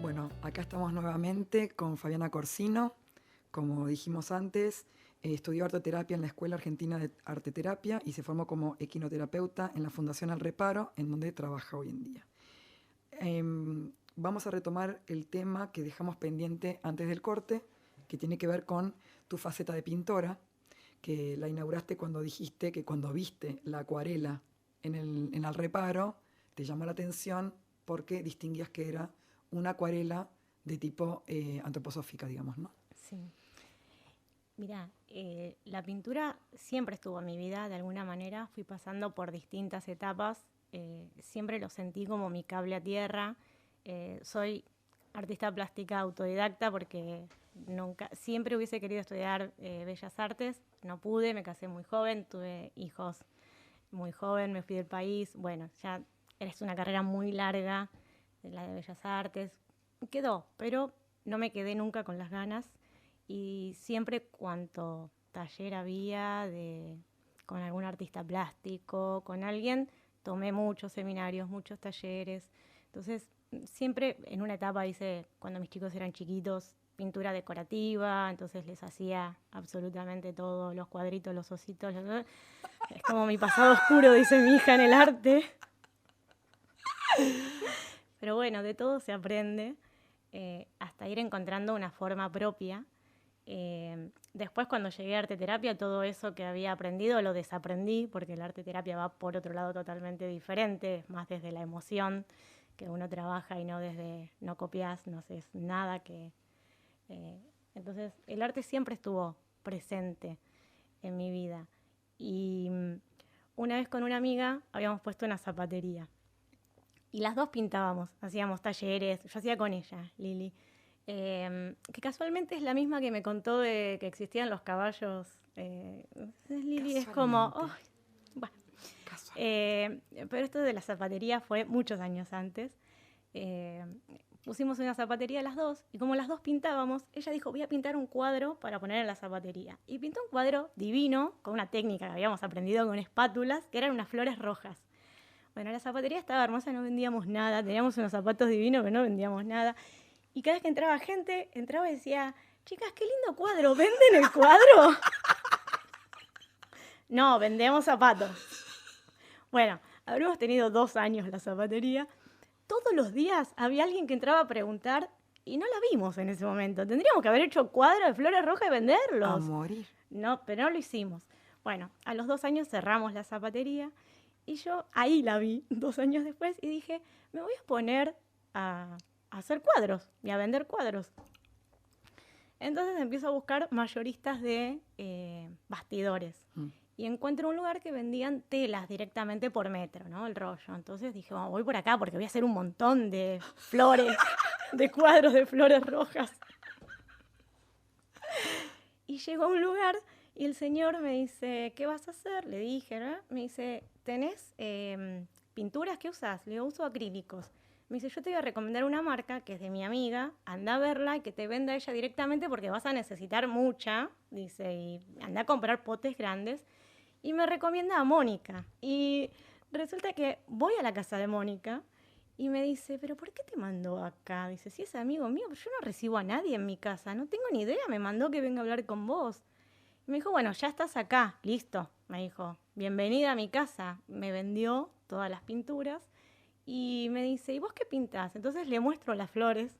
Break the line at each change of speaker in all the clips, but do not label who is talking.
Bueno, acá estamos nuevamente con Fabiana Corsino. Como dijimos antes, estudió arteterapia en la Escuela Argentina de Arteterapia y se formó como equinoterapeuta en la Fundación Al Reparo, en donde trabaja hoy en día. Vamos a retomar el tema que dejamos pendiente antes del corte, que tiene que ver con tu faceta de pintora, que la inauguraste cuando dijiste que cuando viste la acuarela en Al Reparo, te llamó la atención porque distinguías que era una acuarela de tipo antroposófica, digamos, ¿no?
Sí. Mira, la pintura siempre estuvo en mi vida, de alguna manera. Fui pasando por distintas etapas. Siempre lo sentí como mi cable a tierra. Soy artista plástica autodidacta porque siempre hubiese querido estudiar Bellas Artes. No pude, me casé muy joven, tuve hijos muy joven, me fui del país. Bueno, ya es una carrera muy larga, la de Bellas Artes. Quedó, pero no me quedé nunca con las ganas. Y siempre cuanto taller había con algún artista plástico, con alguien, tomé muchos seminarios, muchos talleres. Entonces, siempre en una etapa hice, cuando mis chicos eran chiquitos, pintura decorativa, entonces les hacía absolutamente todo, los cuadritos, los ositos. Es como mi pasado oscuro, dice mi hija en el arte. Pero bueno, de todo se aprende, hasta ir encontrando una forma propia. Después, cuando llegué a arteterapia, todo eso que había aprendido lo desaprendí, porque la arteterapia va por otro lado totalmente diferente, más desde la emoción que uno trabaja y no desde no copias, no haces nada que... entonces, el arte siempre estuvo presente en mi vida. Y una vez con una amiga habíamos puesto una zapatería. Y las dos pintábamos, hacíamos talleres, yo hacía con ella, Lili. Que casualmente es la misma que me contó de que existían los caballos. Entonces Lili es como, oh, bueno. Pero esto de la zapatería fue muchos años antes. Eh, Pusimos una zapatería las dos y como las dos pintábamos, ella dijo, voy a pintar un cuadro para poner en la zapatería. Y pintó un cuadro divino, con una técnica que habíamos aprendido con espátulas, que eran unas flores rojas. Bueno, la zapatería estaba hermosa, no vendíamos nada, teníamos unos zapatos divinos, pero no vendíamos nada. Y cada vez que entraba gente, entraba y decía, chicas, qué lindo cuadro, ¿venden el cuadro? No, vendemos zapatos. Bueno, habremos tenido 2 años la zapatería. Todos los días había alguien que entraba a preguntar y no la vimos en ese momento. Tendríamos que haber hecho cuadros de flores rojas y venderlos.
A morir.
No, pero no lo hicimos. Bueno, a los 2 años cerramos la zapatería y yo ahí la vi 2 años después y dije, me voy a poner a hacer cuadros y a vender cuadros. Entonces empiezo a buscar mayoristas de bastidores. Y encuentro un lugar que vendían telas directamente por metro, ¿no? El rollo. Entonces dije, bueno, voy por acá porque voy a hacer un montón de flores, de cuadros de flores rojas. Y llego a un lugar y el señor me dice, ¿qué vas a hacer? Le dije, ¿no? Me dice, ¿tenés pinturas? ¿Qué usás? Le digo, uso acrílicos. Me dice, yo te voy a recomendar una marca que es de mi amiga, anda a verla y que te venda ella directamente porque vas a necesitar mucha, dice, y anda a comprar potes grandes. Y me recomienda a Mónica. Y resulta que voy a la casa de Mónica y me dice, ¿pero por qué te mandó acá? Dice, si es amigo mío, pero yo no recibo a nadie en mi casa, no tengo ni idea, me mandó que venga a hablar con vos. Y me dijo, bueno, ya estás acá, listo. Me dijo, bienvenida a mi casa. Me vendió todas las pinturas y me dice, ¿y vos qué pintás? Entonces le muestro las flores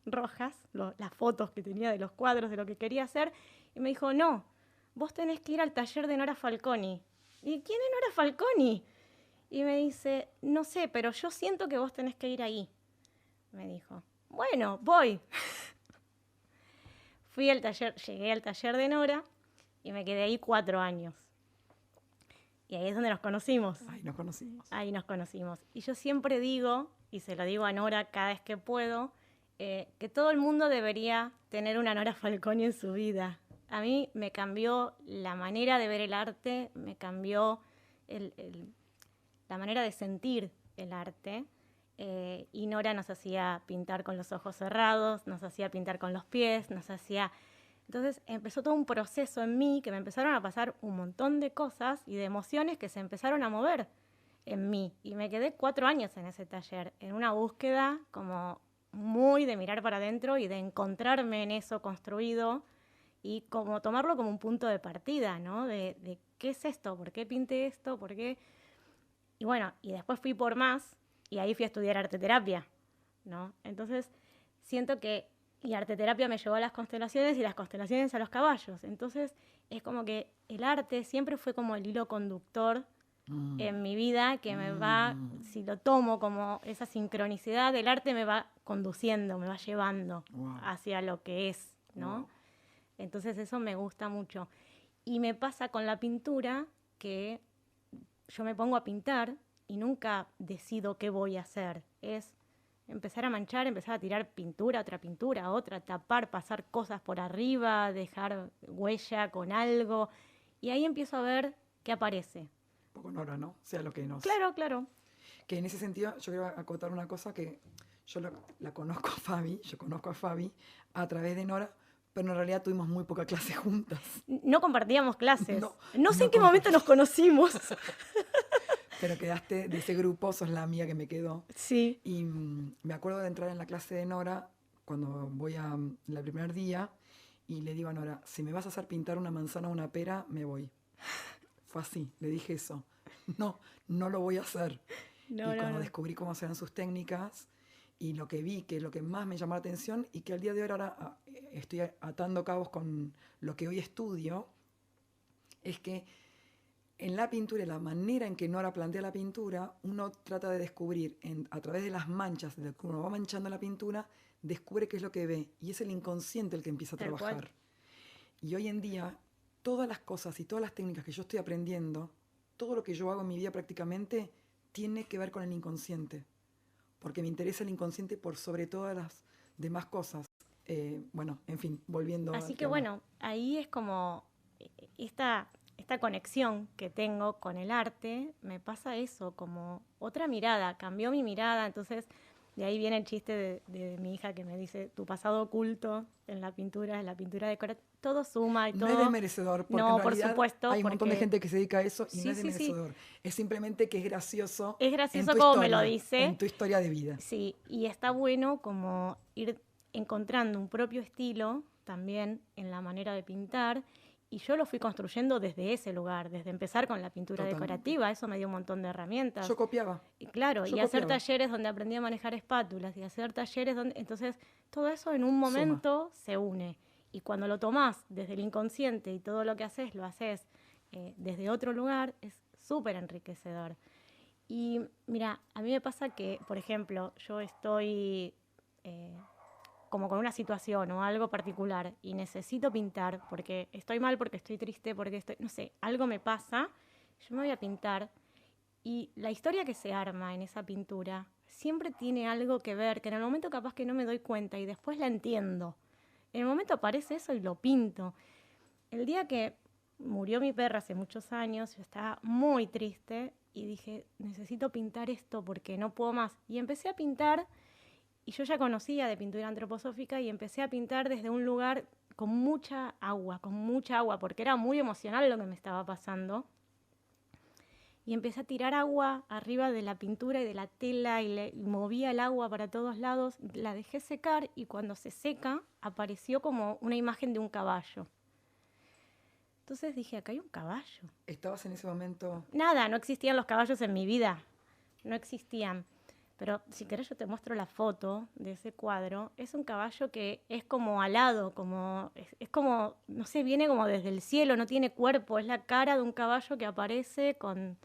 rojas, las fotos que tenía de los cuadros, de lo que quería hacer. Y me dijo, no, vos tenés que ir al taller de Nora Falconi. ¿Y quién es Nora Falconi? Y me dice, no sé, pero yo siento que vos tenés que ir ahí. Me dijo, bueno, voy. Fui al taller, llegué al taller de Nora y me quedé ahí 4 años. Y ahí es donde nos conocimos.
Ahí nos conocimos.
Ahí nos conocimos. Y yo siempre digo, y se lo digo a Nora cada vez que puedo, que todo el mundo debería tener una Nora Falconi en su vida. A mí me cambió la manera de ver el arte, me cambió la manera de sentir el arte. Y Nora nos hacía pintar con los ojos cerrados, nos hacía pintar con los pies, nos hacía... Entonces empezó todo un proceso en mí que me empezaron a pasar un montón de cosas y de emociones que se empezaron a mover en mí. Y me quedé 4 años en ese taller, en una búsqueda como muy de mirar para adentro y de encontrarme en eso construido y como tomarlo como un punto de partida, ¿no? De ¿qué es esto? ¿Por qué pinté esto? ¿Por qué? Y bueno, y después fui por más y ahí fui a estudiar arteterapia, ¿no? Entonces, siento que, y arteterapia me llevó a las constelaciones y las constelaciones a los caballos. Entonces, es como que el arte siempre fue como el hilo conductor en mi vida que me va, si lo tomo como esa sincronicidad, el arte me va conduciendo, me va llevando hacia lo que es, ¿no? Entonces eso me gusta mucho. Y me pasa con la pintura que yo me pongo a pintar y nunca decido qué voy a hacer. Es empezar a manchar, empezar a tirar pintura, otra, tapar, pasar cosas por arriba, dejar huella con algo. Y ahí empiezo a ver qué aparece.
Un poco Nora, ¿no? Sea lo que nos...
Claro.
Que en ese sentido yo quiero acotar una cosa que yo la conozco a Fabi, yo conozco a Fabi a través de Nora, pero en realidad tuvimos muy poca clase juntas.
No compartíamos clases. No sé
no
en qué momento nos conocimos.
Pero quedaste de ese grupo, sos la amiga que me quedó.
Sí.
Y me acuerdo de entrar en la clase de Nora cuando voy a el primer día y le digo a Nora, si me vas a hacer pintar una manzana o una pera, me voy. Fue así, le dije eso. No lo voy a hacer. Y cuando descubrí cómo eran sus técnicas y lo que vi, que es lo que más me llamó la atención y que al día de hoy ahora estoy atando cabos con lo que hoy estudio, es que en la pintura y la manera en que Nora plantea la pintura, uno trata de descubrir a través de las manchas, de que uno va manchando la pintura, descubre qué es lo que ve y es el inconsciente el que empieza a trabajar. Y hoy en día, todas las cosas y todas las técnicas que yo estoy aprendiendo, todo lo que yo hago en mi vida prácticamente tiene que ver con el inconsciente, porque me interesa el inconsciente por sobre todas las demás cosas. Bueno, en fin, volviendo a...
Así que bueno, ahí es como esta conexión que tengo con el arte, me pasa eso, como otra mirada, cambió mi mirada, entonces de ahí viene el chiste de mi hija que me dice, tu pasado oculto en la pintura decorativa, todo suma y todo...
No es desmerecedor, porque
no,
en realidad
por supuesto,
hay un montón de gente que se dedica a eso y
sí,
no es desmerecedor.
Sí.
Es simplemente que es gracioso.
Es gracioso como historia, me lo dice.
En tu historia de vida.
Sí, y está bueno como ir encontrando un propio estilo también en la manera de pintar. Y yo lo fui construyendo desde ese lugar, desde empezar con la pintura decorativa. Eso me dio un montón de herramientas.
Yo copiaba.
Y claro, hacer talleres donde aprendí a manejar espátulas y hacer talleres donde... Entonces, todo eso en un momento se une. Y cuando lo tomás desde el inconsciente y todo lo que haces, lo haces desde otro lugar, es súper enriquecedor. Y mira, a mí me pasa que, por ejemplo, yo estoy... como con una situación o algo particular y necesito pintar porque estoy mal, porque estoy triste, porque estoy, no sé, algo me pasa, yo me voy a pintar y la historia que se arma en esa pintura siempre tiene algo que ver, que en el momento capaz que no me doy cuenta y después la entiendo. En el momento aparece eso y lo pinto. El día que murió mi perra hace muchos años, yo estaba muy triste y dije, necesito pintar esto porque no puedo más. Y empecé a pintar. Y yo ya conocía de pintura antroposófica y empecé a pintar desde un lugar con mucha agua, porque era muy emocional lo que me estaba pasando. Y empecé a tirar agua arriba de la pintura y de la tela y movía el agua para todos lados. La dejé secar y cuando se seca apareció como una imagen de un caballo. Entonces dije, acá hay un caballo.
¿Estabas en ese momento?
Nada, no existían los caballos en mi vida. No existían. Pero si querés yo te muestro la foto de ese cuadro. Es un caballo que es como alado, es como, no sé, viene como desde el cielo, no tiene cuerpo. Es la cara de un caballo que aparece con...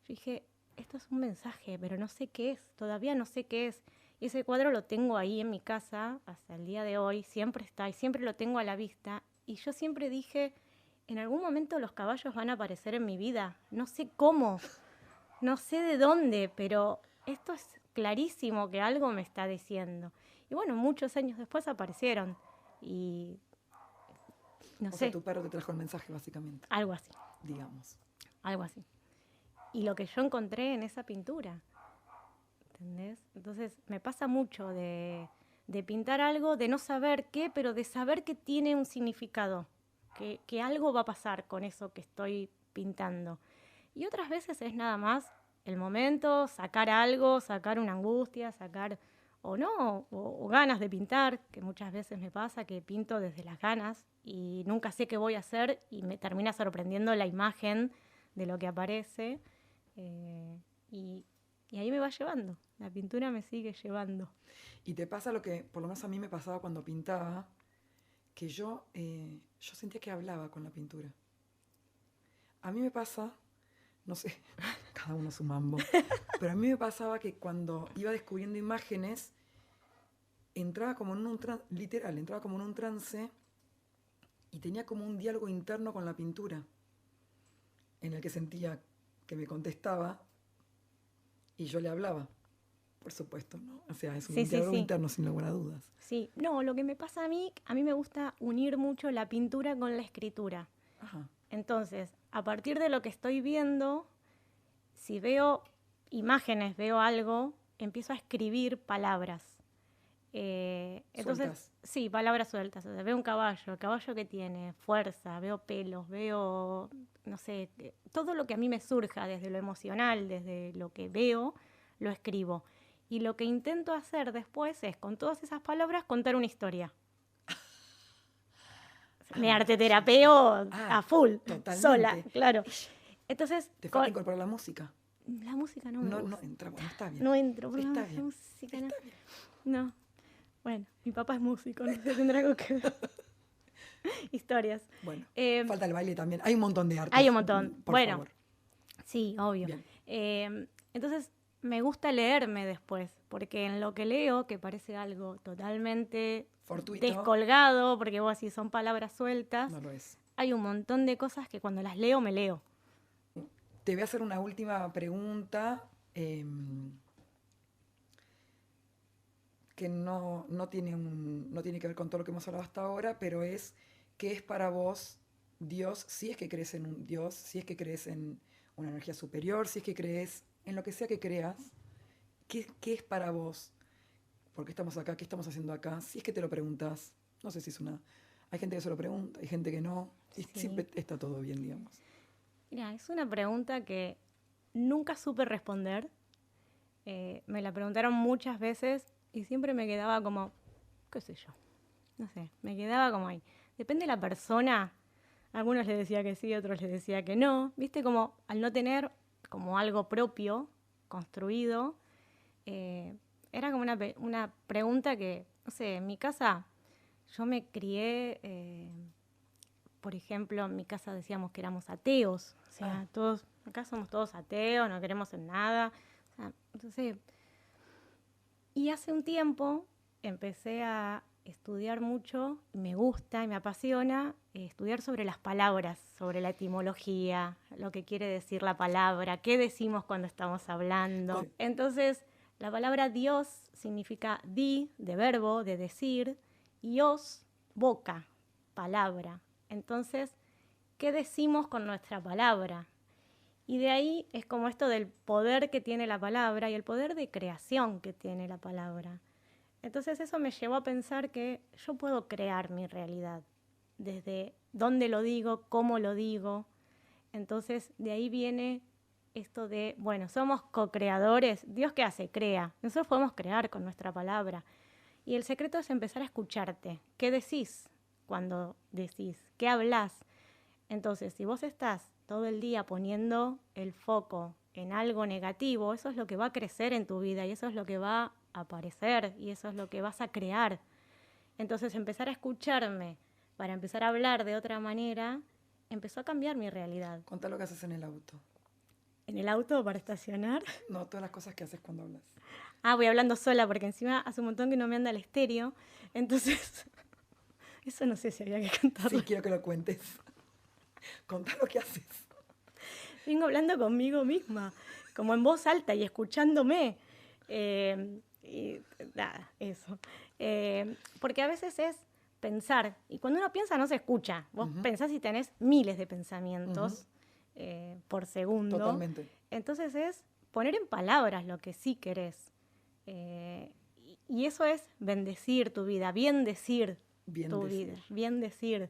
Yo dije, esto es un mensaje, pero no sé qué es, todavía no sé qué es. Y ese cuadro lo tengo ahí en mi casa hasta el día de hoy, siempre está y siempre lo tengo a la vista. Y yo siempre dije, en algún momento los caballos van a aparecer en mi vida. No sé cómo, no sé de dónde, pero... esto es clarísimo que algo me está diciendo. Y bueno, muchos años después aparecieron. Y no sé.
O sea, tu perro te trajo el mensaje, básicamente.
Algo así.
Digamos.
Algo así. Y lo que yo encontré en esa pintura. ¿Entendés? Entonces, me pasa mucho de pintar algo, de no saber qué, pero de saber que tiene un significado. Que algo va a pasar con eso que estoy pintando. Y otras veces es nada más el momento, sacar algo, sacar una angustia, sacar o no, o ganas de pintar, que muchas veces me pasa que pinto desde las ganas y nunca sé qué voy a hacer y me termina sorprendiendo la imagen de lo que aparece. Y ahí me va llevando, la pintura me sigue llevando.
Y te pasa lo que, por lo menos a mí me pasaba cuando pintaba, que yo sentía que hablaba con la pintura. A mí me pasa, no sé, cada uno su mambo, pero a mí me pasaba que cuando iba descubriendo imágenes, entraba como en un trance, literal, entraba como en un trance y tenía como un diálogo interno con la pintura, en el que sentía que me contestaba y yo le hablaba, por supuesto, ¿no? O sea, es un diálogo interno, sin lugar a dudas.
Sí, no, lo que me pasa a mí me gusta unir mucho la pintura con la escritura.
Ajá.
Entonces, a partir de lo que estoy viendo, si veo imágenes, veo algo, empiezo a escribir palabras. Entonces,
Sueltas.
Sí, palabras sueltas. O sea, veo un caballo, el caballo que tiene fuerza, veo pelos, veo, no sé, todo lo que a mí me surja desde lo emocional, desde lo que veo, lo escribo. Y lo que intento hacer después es, con todas esas palabras, contar una historia. Me arteterapeo a full,
totalmente.
sola, claro. Entonces,
te falta incorporar la música.
La música no me gusta.
No entra, bueno, está bien.
No entro, porque
está
la
bien.
música
está
no.
bien.
No. Bueno, mi papá es músico, no sé, tendrá algo que ver. Historias.
Bueno, falta el baile también. Hay un montón de artes.
Hay un montón.
Por favor.
Sí, obvio. Entonces, me gusta leerme después, porque en lo que leo, que parece algo totalmente
fortuito,
descolgado, porque vos así son palabras sueltas,
no lo es.
Hay un montón de cosas que cuando las leo, me leo.
Te voy a hacer una última pregunta que no tiene que ver con todo lo que hemos hablado hasta ahora, pero es, ¿qué es para vos Dios? Si es que crees en un Dios, si es que crees en una energía superior, si es que crees en lo que sea que creas, ¿qué es para vos? ¿Por qué estamos acá? ¿Qué estamos haciendo acá? Si es que te lo preguntas, no sé si es una... Hay gente que se lo pregunta, hay gente que no, y siempre está todo bien, digamos.
Mira, es una pregunta que nunca supe responder. Me la preguntaron muchas veces y siempre me quedaba como, qué sé yo, no sé, me quedaba como ahí. Depende de la persona, a algunos les decía que sí, a otros les decía que no. Viste, como al no tener como algo propio, construido, era como una pregunta que, no sé, en mi casa yo me crié... por ejemplo, en mi casa decíamos que éramos ateos, o sea, acá somos todos ateos, no queremos en nada, o sea, entonces, y hace un tiempo empecé a estudiar mucho, me gusta y me apasiona estudiar sobre las palabras, sobre la etimología, lo que quiere decir la palabra, qué decimos cuando estamos hablando. Entonces, la palabra Dios significa di, de verbo, de decir, y os, boca, palabra. Entonces, ¿qué decimos con nuestra palabra? Y de ahí es como esto del poder que tiene la palabra y el poder de creación que tiene la palabra. Entonces eso me llevó a pensar que yo puedo crear mi realidad, desde dónde lo digo, cómo lo digo. Entonces de ahí viene esto de, bueno, somos co-creadores. ¿Dios qué hace? Crea. Nosotros podemos crear con nuestra palabra. Y el secreto es empezar a escucharte. ¿Qué decís cuando decís? ¿Qué hablás? Entonces, si vos estás todo el día poniendo el foco en algo negativo, eso es lo que va a crecer en tu vida y eso es lo que va a aparecer y eso es lo que vas a crear. Entonces, empezar a escucharme para empezar a hablar de otra manera, empezó a cambiar mi realidad.
Contá lo que haces en el auto.
¿En el auto para estacionar?
No, todas las cosas que haces cuando hablas.
Voy hablando sola porque encima hace un montón que no me anda el estéreo, entonces eso no sé si había que contarlo.
Sí, quiero que lo cuentes. Contá lo que haces.
Vengo hablando conmigo misma, como en voz alta y escuchándome. Y nada, eso. Porque a veces es pensar, y cuando uno piensa no se escucha. Vos pensás y tenés miles de pensamientos por segundo.
Totalmente.
Entonces es poner en palabras lo que sí querés. Y eso es bendecir tu vida, bien decir tu vida, bien decir.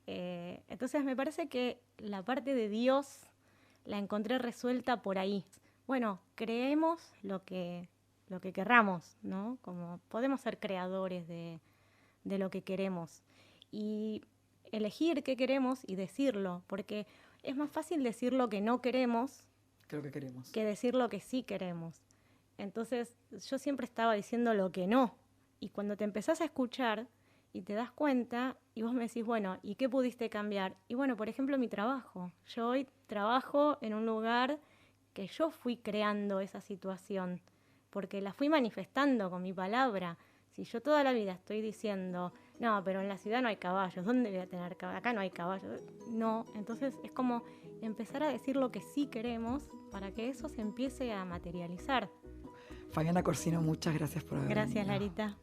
Entonces me parece que la parte de Dios la encontré resuelta por ahí. Bueno, creemos lo que lo que querramos, ¿no? Como podemos ser creadores de lo que queremos. Y elegir qué queremos y decirlo, porque es más fácil decir lo que no queremos
Creo que queremos.
que decir lo que sí queremos. Entonces, yo siempre estaba diciendo lo que no. Y cuando te empezás a escuchar y te das cuenta y vos me decís, bueno, ¿y qué pudiste cambiar? Y bueno, por ejemplo, mi trabajo. Yo hoy trabajo en un lugar que yo fui creando esa situación, porque la fui manifestando con mi palabra. Si yo toda la vida estoy diciendo, no, pero en la ciudad no hay caballos, ¿dónde voy a tener caballos? Acá no hay caballos. No, entonces es como empezar a decir lo que sí queremos para que eso se empiece a materializar.
Fabiana Corsino, muchas gracias por haber
Gracias,
venido.
Larita.